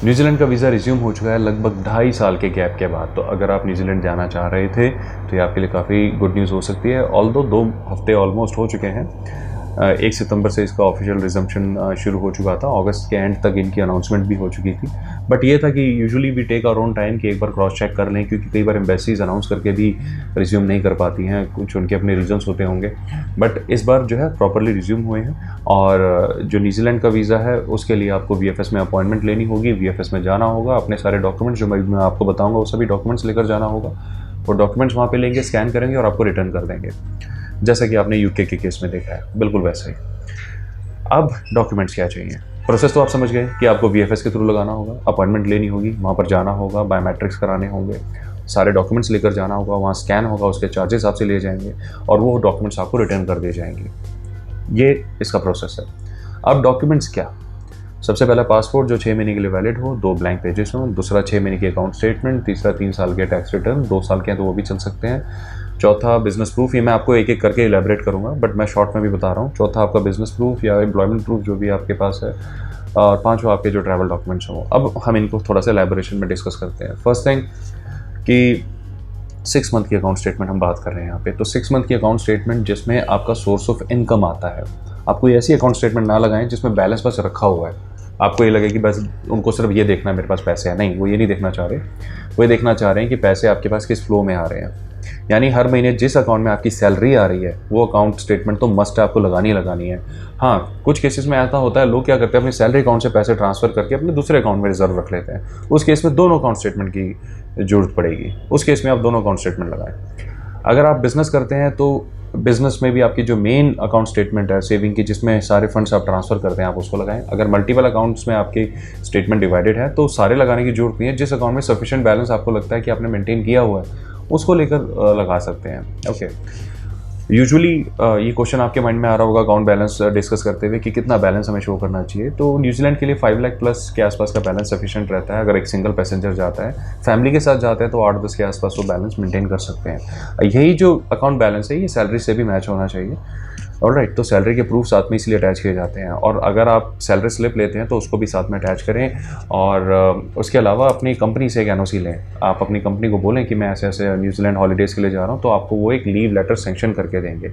New Zealand का visa resume हो चुका है लगभग 2.5 साल के गैप के बाद। तो अगर आप न्यूजीलैंड जाना चाह रहे थे तो ये आपके लिए काफ़ी गुड न्यूज़ हो सकती है। ऑल्दो 2 हफ्ते ऑलमोस्ट हो चुके हैं। 1 सितंबर से इसका ऑफिशियल रिजम्पशन शुरू हो चुका था। अगस्त के एंड तक इनकी अनाउंसमेंट भी हो चुकी थी। बट ये था कि usually we take our own time कि एक बार क्रॉस चेक कर लें, क्योंकि कई बार एम्बेसीज अनाउंस करके भी रिज्यूम नहीं कर पाती हैं, कुछ उनके अपने रीजंस होते होंगे। बट इस बार जो है प्रॉपरली रिज्यूम हुए हैं। और जो न्यूजीलैंड का वीज़ा है उसके लिए आपको VFS में अपॉइंटमेंट लेनी होगी, VFS में जाना होगा, अपने सारे डॉक्यूमेंट्स जो मैं आपको बताऊँगा वो सभी डॉक्यूमेंट्स लेकर जाना होगा। वो डॉक्यूमेंट्स वहाँ पे लेंगे, स्कैन करेंगे और आपको रिटर्न कर देंगे, जैसा कि आपने UK के केस में देखा है, बिल्कुल वैसा ही। अब डॉक्यूमेंट्स क्या चाहिए? प्रोसेस तो आप समझ गए कि आपको VFS के थ्रू लगाना होगा, अपॉइंटमेंट लेनी होगी, वहाँ पर जाना होगा, बायोमेट्रिक्स कराने होंगे, सारे डॉक्यूमेंट्स लेकर जाना होगा, वहाँ स्कैन होगा, उसके चार्जेस आपसे लिए जाएंगे और वो डॉक्यूमेंट्स आपको रिटर्न कर दिए जाएंगे। ये इसका प्रोसेस है। अब डॉक्यूमेंट्स क्या? सबसे पहला पासपोर्ट जो 6 महीने के लिए वैलिड हो, 2 ब्लैंक पेजेस हों, दूसरा 6 महीने की अकाउंट स्टेटमेंट, तीसरा 3 साल के टैक्स रिटर्न, 2 साल के हैं तो वो भी चल सकते हैं, चौथा बिजनेस प्रूफ। ये मैं आपको एक एक करके इलेबरेट करूंगा, बट मैं शॉर्ट में भी बता रहा हूँ। चौथा आपका बिजनेस प्रूफ या एम्प्लॉयमेंट प्रूफ जो भी आपके पास है, और पांचवा आपके जो ट्रैवल डॉक्यूमेंट्स हों। अब हम इनको थोड़ा सा इलेबोरेशन में डिस्कस करते हैं। फर्स्ट थिंग कि 6 मंथ की अकाउंट स्टेटमेंट हम बात कर रहे हैं यहाँ पे। तो 6 मंथ की अकाउंट स्टेटमेंट जिसमें आपका सोर्स ऑफ इनकम आता है। आपको ऐसी अकाउंट स्टेटमेंट ना लगाएं जिसमें बैलेंस बस रखा हुआ है, आपको ये लगे कि बस उनको सिर्फ ये देखना है मेरे पास पैसे हैं। नहीं, वो ये नहीं देखना चाह रहे। वो ये देखना चाह रहे हैं कि पैसे आपके पास किस फ्लो में आ रहे हैं। यानी हर महीने जिस अकाउंट में आपकी सैलरी आ रही है वो अकाउंट स्टेटमेंट तो मस्ट है, आपको लगानी है। हाँ, कुछ केसेस में ऐसा होता है, लोग क्या करते हैं अपनी सैलरी अकाउंट से पैसे ट्रांसफ़र करके अपने दूसरे अकाउंट में रिजर्व रख लेते हैं। उस केस में दोनों अकाउंट स्टेटमेंट की जरूरत पड़ेगी। उस केस में आप दोनों अकाउंट स्टेटमेंट लगाएं। अगर आप बिजनेस करते हैं तो बिजनेस में भी आपकी जो मेन अकाउंट स्टेटमेंट है सेविंग की, जिसमें सारे फंड्स आप ट्रांसफ़र करते हैं, आप उसको लगाएं। अगर मल्टीपल अकाउंट्स में आपकी स्टेटमेंट डिवाइडेड है तो सारे लगाने की जरूरत नहीं है। जिस अकाउंट में सफिशिएंट बैलेंस आपको लगता है कि आपने मेंटेन किया हुआ है उसको लेकर लगा सकते हैं। ओके, यूजुअली ये क्वेश्चन आपके माइंड में आ रहा होगा अकाउंट बैलेंस डिस्कस करते हुए कि कितना बैलेंस हमें शो करना चाहिए। तो न्यूजीलैंड के लिए 5 लाख प्लस के आसपास का बैलेंस सफिशिएंट रहता है। अगर एक सिंगल पैसेंजर जाता है, फैमिली के साथ जाता है तो 8-10 के आसपास वो बैलेंस मेंटेन कर सकते हैं। यही जो अकाउंट बैलेंस है ये सैलरी से भी मैच होना चाहिए। ऑलराइट, तो सैलरी के प्रूफ साथ में इसलिए अटैच किए जाते हैं। और अगर आप सैलरी स्लिप लेते हैं तो उसको भी साथ में अटैच करें। और उसके अलावा अपनी कंपनी से एक NOC लें। आप अपनी कंपनी को बोलें कि मैं ऐसे ऐसे न्यूजीलैंड हॉलीडेज़ के लिए जा रहा हूँ, तो आपको वो एक लीव लेटर सेंक्शन करके देंगे।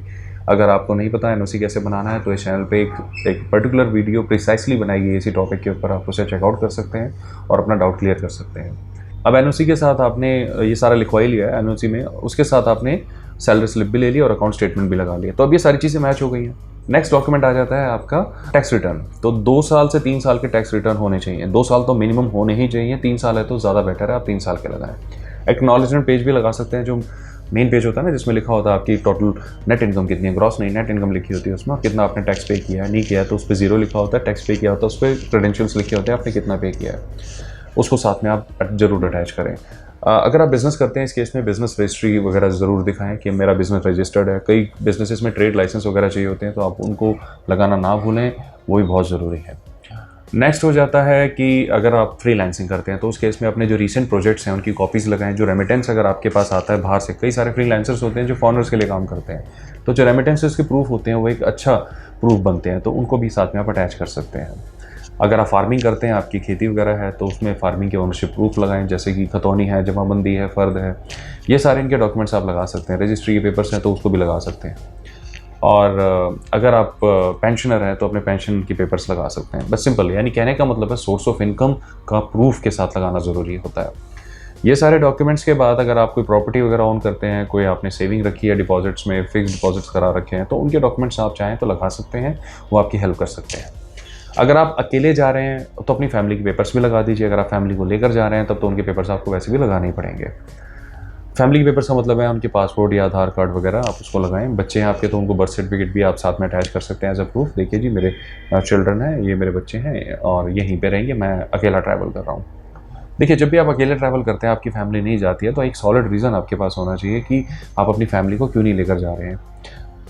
अगर आपको नहीं पता NOC कैसे बनाना है तो इस चैनल पे एक पर्टिकुलर वीडियो प्रिसाइसली बनाई गई इसी टॉपिक के ऊपर, आप उसे चेकआउट कर सकते हैं और अपना डाउट क्लियर कर सकते हैं। अब NOC के साथ आपने ये सारा लिखवा ही लिया है NOC में, उसके साथ आपने सैलरी स्लिप भी ले ली और अकाउंट स्टेटमेंट भी लगा लिया। तो अब ये सारी चीज़ें मैच हो गई हैं। नेक्स्ट डॉक्यूमेंट आ जाता है आपका टैक्स रिटर्न। तो 2 साल से 3 साल के टैक्स रिटर्न होने चाहिए। 2 साल तो मिनिमम होने ही चाहिए, 3 साल है तो ज़्यादा बेटर है, आप 3 साल के लगाएं। एक्नॉलेजमेंट पेज भी लगा सकते हैं, जो मेन पेज होता है ना जिसमें लिखा होता है आपकी टोटल नेट इनकम कितनी है, ग्रॉस नहीं नेट इनकम लिखी होती है उसमें, कितना आपने टैक्स पे किया है, नहीं किया है तो उस पर 0 लिखा होता है, टैक्स पे किया होता है उस पर क्रेडेंशियल्स लिखे होते हैं आपने कितना पे किया है, उसको साथ में आप जरूर अटैच करें। अगर आप बिज़नेस करते हैं इस केस में बिज़नेस रजिस्ट्री वगैरह ज़रूर दिखाएं कि मेरा बिज़नेस रजिस्टर्ड है। कई बिजनेसेस में ट्रेड लाइसेंस वगैरह चाहिए होते हैं तो आप उनको लगाना ना भूलें, वो भी बहुत ज़रूरी है। नेक्स्ट हो जाता है कि अगर आप फ्रीलांसिंग करते हैं तो उस केस में अपने जो रीसेंट प्रोजेक्ट्स हैं उनकी कॉपीज़ लगाएं। जो रेमिटेंस अगर आपके पास आता है बाहर से, कई सारे फ्रीलांसर्स होते हैं जो फॉरेनर्स के लिए काम करते हैं, तो जो रेमिटेंसेस के प्रूफ होते हैं वो एक अच्छा प्रूफ बनते हैं, तो उनको भी साथ में आप अटैच कर सकते हैं। अगर आप फार्मिंग करते हैं, आपकी खेती वगैरह है, तो उसमें फार्मिंग के ओनरशिप प्रूफ लगाएं, जैसे कि खतौनी है, जमाबंदी है, फ़र्द है, ये सारे इनके डॉक्यूमेंट्स आप लगा सकते हैं। रजिस्ट्री के पेपर्स हैं तो उसको भी लगा सकते हैं। और अगर आप पेंशनर हैं तो अपने पेंशन के पेपर्स लगा सकते हैं। बस सिंपल, यानी कहने का मतलब है सोर्स ऑफ इनकम का प्रूफ के साथ लगाना ज़रूरी होता है। ये सारे डॉक्यूमेंट्स के बाद अगर आप कोई प्रॉपर्टी वगैरह ओन करते हैं, कोई आपने सेविंग रखी है डिपॉजिट्स में, फिक्स डिपॉजिट्स करा रखे हैं, तो उनके डॉक्यूमेंट्स आप चाहें तो लगा सकते हैं, वो आपकी हेल्प कर सकते हैं। अगर आप अकेले जा रहे हैं तो अपनी फैमिली के पेपर्स भी लगा दीजिए। अगर आप फैमिली को लेकर जा रहे हैं तब तो उनके पेपर्स आपको वैसे भी लगाने ही पड़ेंगे। फैमिली के पेपर्स का मतलब है उनके पासपोर्ट या आधार कार्ड वगैरह, आप उसको लगाएं। बच्चे हैं आपके तो उनको बर्थ सर्टिफिकेट भी आप साथ में अटैच कर सकते हैं एज अ प्रूफ। देखिए जी, मेरे चिल्ड्रन हैं, ये मेरे बच्चे हैं और यहीं पे रहेंगे, मैं अकेला ट्रैवल कर रहा हूँ। देखिए, जब भी आप अकेले ट्रैवल करते हैं, आपकी फैमिली नहीं जाती है, तो एक सॉलिड रीज़न आपके पास होना चाहिए कि आप अपनी फैमिली को क्यों नहीं लेकर जा रहे हैं।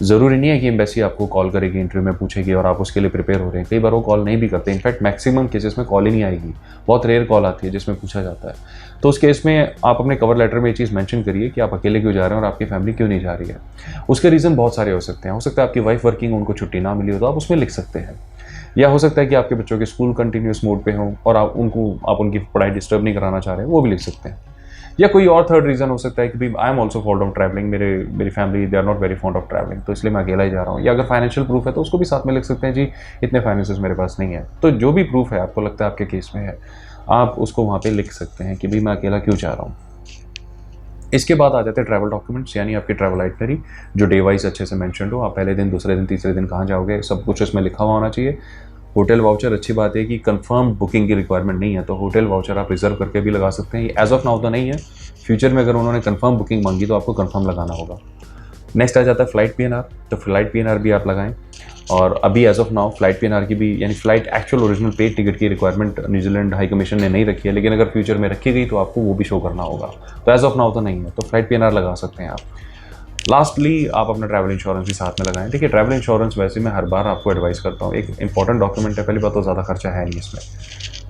ज़रूरी नहीं है कि एम्बेसी आपको कॉल करेगी, इंटरव्यू में पूछेगी और आप उसके लिए प्रिपेयर हो रहे हैं। कई बार वो कॉल नहीं भी करते, इनफैक्ट मैक्सिमम केसेस में कॉल ही नहीं आएगी, बहुत रेयर कॉल आती है जिसमें पूछा जाता है। तो उस केस में आप अपने कवर लेटर में ये चीज़ मेंशन करिए कि आप अकेले क्यों जा रहे हैं और आपकी फैमिली क्यों नहीं जा रही है। उसके रीज़न बहुत सारे हो सकते हैं। हो सकता है आपकी वाइफ वर्किंग, उनको छुट्टी ना मिली हो, तो आप उसमें लिख सकते हैं। या हो सकता है कि आपके बच्चों के स्कूल कंटिन्यूस मोड पे हों और आप उनकी पढ़ाई डिस्टर्ब नहीं कराना चाह रहे हैं, वो भी लिख सकते हैं। या कोई और थर्ड रीज़न हो सकता है कि भाई I am also fond of travelling, मेरी family they are not very fond of travelling, तो इसलिए मैं अकेला ही जा रहा हूँ। या अगर फाइनेंशियल प्रूफ है तो उसको भी साथ में लिख सकते हैं, जी इतने फाइनेंसेस मेरे पास नहीं है। तो जो भी प्रूफ है आपको लगता है आपके केस में है, आप उसको वहाँ पे लिख सकते हैं कि भाई मैं अकेला क्यों जा रहा हूँ। इसके बाद आ जाते हैं ट्रैवल डॉक्यूमेंट्स, यानी आपकी ट्रैवल आइटनरी जो डे वाइज अच्छे से मेंशन्ड हो। आप पहले दिन, दूसरे दिन, तीसरे दिन कहाँ जाओगे, सब कुछ इसमें लिखा हुआ होना चाहिए। होटल वाउचर, अच्छी बात है कि कंफर्म बुकिंग की रिक्वायरमेंट नहीं है, तो होटल वाउचर आप रिजर्व करके भी लगा सकते हैं। एज ऑफ नाउ तो नहीं है, फ्यूचर में अगर उन्होंने कंफर्म बुकिंग मांगी तो आपको कंफर्म लगाना होगा। नेक्स्ट आ जाता है फ्लाइट पीएनआर, तो फ्लाइट पीएनआर भी आप लगाएं। और अभी as of now flight PNR की भी, यानी flight actual original paid ticket की रिक्वायरमेंट न्यूजीलैंड हाई कमीशन ने नहीं रखी है, लेकिन अगर फ्यूचर में रखी गई तो आपको वो भी शो करना होगा। तो एज ऑफ नाउ तो नहीं है, तो फ्लाइट पीएनआर लगा सकते हैं आप। लास्टली आप अपना ट्रैवल इंश्योरेंस भी साथ में लगाएं। देखिए ट्रैवल इंश्योरेंस वैसे मैं हर बार आपको एडवाइस करता हूँ, एक इंपॉर्टेंट डॉक्यूमेंट है। पहली बात तो ज़्यादा खर्चा है नहीं इसमें,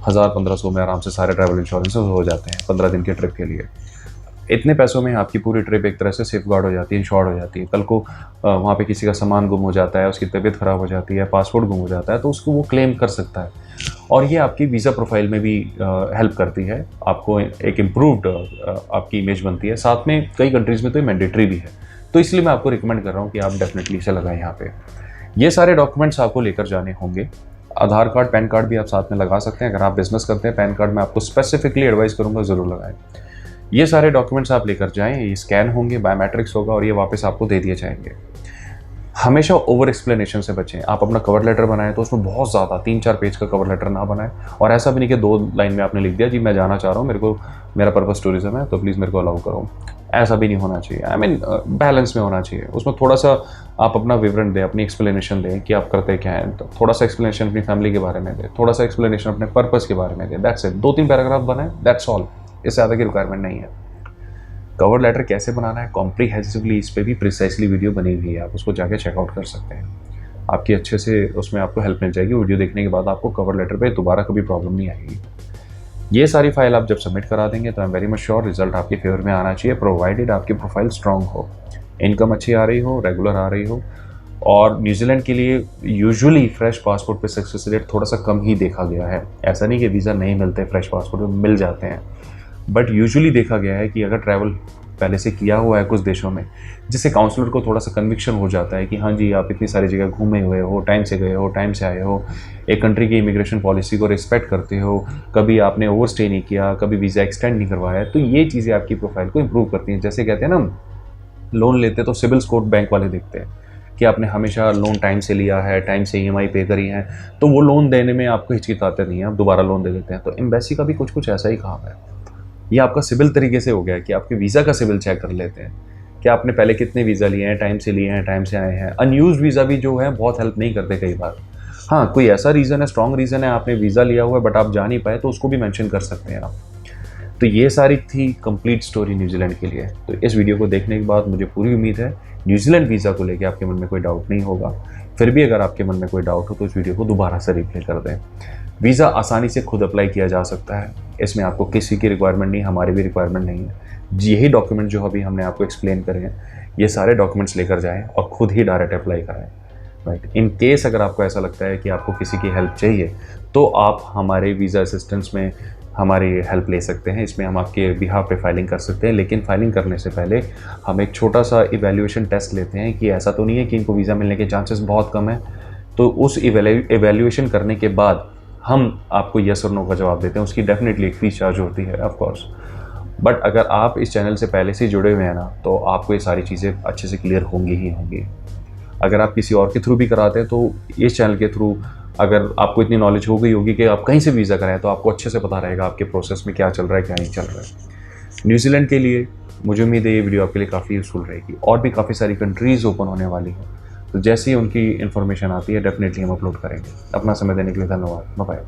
1000-1500 में आराम से सारे ट्रैवल इंश्योरेंसेस हो जाते हैं 15 दिन के ट्रिप के लिए। इतने पैसों में आपकी पूरी ट्रिप एक तरह से सेफ गार्ड हो जाती है, इंश्योर्ड हो जाती है। कल को वहाँ पे किसी का सामान गुम हो जाता है, उसकी तबीयत ख़राब हो जाती है, पासपोर्ट गुम हो जाता है, तो उसको वो क्लेम कर सकता है। और ये आपकी वीज़ा प्रोफाइल में भी हेल्प करती है, आपको एक इम्प्रूव्ड आपकी इमेज बनती है। साथ में कई कंट्रीज़ में तो ये मैंडेटरी भी है, तो इसलिए मैं आपको रिकमेंड कर रहा हूँ कि आप डेफिनेटली इसे लगाएं यहाँ पे। ये सारे डॉक्यूमेंट्स आपको लेकर जाने होंगे। आधार कार्ड, पैन कार्ड भी आप साथ में लगा सकते हैं। अगर आप बिजनेस करते हैं, पैन कार्ड मैं आपको स्पेसिफिकली एडवाइस करूँगा ज़रूर लगाएं। ये सारे डॉक्यूमेंट्स आप लेकर जाएं, ये स्कैन होंगे, बायोमेट्रिक्स होगा और ये वापस आपको दे दिए जाएंगे। हमेशा ओवर एक्सप्लेनेशन से बचें। आप अपना कवर लेटर बनाएं तो उसमें बहुत ज़्यादा 3-4 पेज का कवर लेटर ना बनाएं, और ऐसा भी नहीं कि 2 लाइन में आपने लिख दिया जी मैं जाना चाह रहा हूँ, मेरा पर्पस टूरिज्म है तो प्लीज़ मेरे को अलाउ करो। ऐसा भी नहीं होना चाहिए। आई मीन बैलेंस में होना चाहिए। उसमें थोड़ा सा आप अपना विवरण दें, अपनी एक्सप्लेनेशन दें कि आप करते क्या हैं। तो थोड़ा सा एक्सप्लेनेशन अपनी फैमिली के बारे में दें, थोड़ा सा एक्सप्लेनेशन अपने पर्पस के बारे में दें। That's it. 2-3 पैराग्राफ बनाएं, दैट्स ऑल। इससे ज़्यादा की रिक्वायरमेंट नहीं है। कवर लेटर कैसे बनाना है कॉम्प्रीहेंसिवली, इस पर भी प्रिसाइसली वीडियो बनी हुई है, आप उसको जाके चेकआउट कर सकते हैं। आपकी अच्छे से उसमें आपको हेल्प मिल जाएगी। वीडियो देखने के बाद आपको कवर लेटर पे दोबारा कभी प्रॉब्लम नहीं आएगी। ये सारी फाइल आप जब सबमिट करा देंगे तो I am very much sure result आपके फेवर में आना चाहिए, प्रोवाइडेड आपकी प्रोफाइल स्ट्रांग हो, इनकम अच्छी आ रही हो, रेगुलर आ रही हो। और न्यूजीलैंड के लिए यूजुअली फ्रेश पासपोर्ट पे सक्सेस रेट थोड़ा सा कम ही देखा गया है। ऐसा नहीं कि वीज़ा नहीं मिलते, फ्रेश पासपोर्ट में मिल जाते हैं, बट यूजुअली देखा गया है कि अगर ट्रैवल पहले से किया हुआ है कुछ देशों में, जिससे काउंसलर को थोड़ा सा कन्विक्शन हो जाता है कि हाँ जी आप इतनी सारी जगह घूमे हुए हो, टाइम से गए हो, टाइम से आए हो, एक कंट्री की इमिग्रेशन पॉलिसी को रिस्पेक्ट करते हो, कभी आपने ओवर स्टे नहीं किया, कभी वीज़ा एक्सटेंड नहीं करवाया, तो ये चीज़ें आपकी प्रोफाइल को इम्प्रूव करती हैं। जैसे कहते हैं ना, लोन लेते तो सिबिल स्कोर बैंक वाले देखते हैं कि आपने हमेशा लोन टाइम से लिया है, टाइम से EMI पे करी है, तो वो लोन देने में आपको हिचकिचाते नहीं है, आप दोबारा लोन दे देते हैं। तो एम्बेसी का भी कुछ ऐसा ही काम है। ये आपका सिबिल तरीके से हो गया कि आपके वीज़ा का सिबिल चेक कर लेते हैं कि आपने पहले कितने वीज़ा लिए हैं, टाइम से लिए हैं, टाइम से आए हैं। अनयूज्ड वीज़ा भी जो है बहुत हेल्प नहीं करते कई बार। हाँ, कोई ऐसा रीज़न है, स्ट्रॉन्ग रीज़न है, आपने वीज़ा लिया हुआ है बट आप जा नहीं पाए, तो उसको भी मेंशन कर सकते हैं आप। तो ये सारी थी कंप्लीट स्टोरी न्यूजीलैंड के लिए। तो इस वीडियो को देखने के बाद मुझे पूरी उम्मीद है न्यूजीलैंड वीज़ा को लेकर आपके मन में कोई डाउट नहीं होगा। फिर भी अगर आपके मन में कोई डाउट हो तो इस वीडियो को दोबारा से रिप्ले कर दें। वीज़ा आसानी से खुद अप्लाई किया जा सकता है, इसमें आपको किसी की रिक्वायरमेंट नहीं, हमारी भी रिक्वायरमेंट नहीं है। यही डॉक्यूमेंट जो अभी हमने आपको एक्सप्लेन करे हैं, ये सारे डॉक्यूमेंट्स लेकर जाएं और खुद ही डायरेक्ट अप्लाई कराएं। राइट। इन केस अगर आपको ऐसा लगता है कि आपको किसी की हेल्प चाहिए तो आप हमारे वीज़ा असिस्टेंस में हमारी हेल्प ले सकते हैं। इसमें हम आपके बिहाफ पे फाइलिंग कर सकते हैं, लेकिन फाइलिंग करने से पहले हम एक छोटा सा इवैल्यूएशन टेस्ट लेते हैं कि ऐसा तो नहीं है कि इनको वीज़ा मिलने के चांसेस बहुत कम है। तो उस इवैल्यूएशन करने के बाद हम आपको येस और नो का जवाब देते हैं। उसकी डेफिनेटली एक फीस चार्ज होती है ऑफ कोर्स, बट अगर आप इस चैनल से पहले से जुड़े हुए हैं ना, तो आपको ये सारी चीज़ें अच्छे से क्लियर होंगी ही होंगी। अगर आप किसी और के थ्रू भी कराते हैं तो इस चैनल के थ्रू अगर आपको इतनी नॉलेज हो गई होगी कि आप कहीं से वीज़ा कराएं, तो आपको अच्छे से पता रहेगा आपके प्रोसेस में क्या चल रहा है, क्या नहीं चल रहा है। न्यूजीलैंड के लिए मुझे उम्मीद है ये वीडियो आपके लिए काफ़ी यूज़फुल रहेगी। और भी काफ़ी सारी कंट्रीज़ ओपन होने वाली हैं, तो जैसे ही उनकी इन्फॉर्मेशन आती है डेफिनेटली हम अपलोड करेंगे। अपना समय देने के लिए धन्यवाद। Bye bye.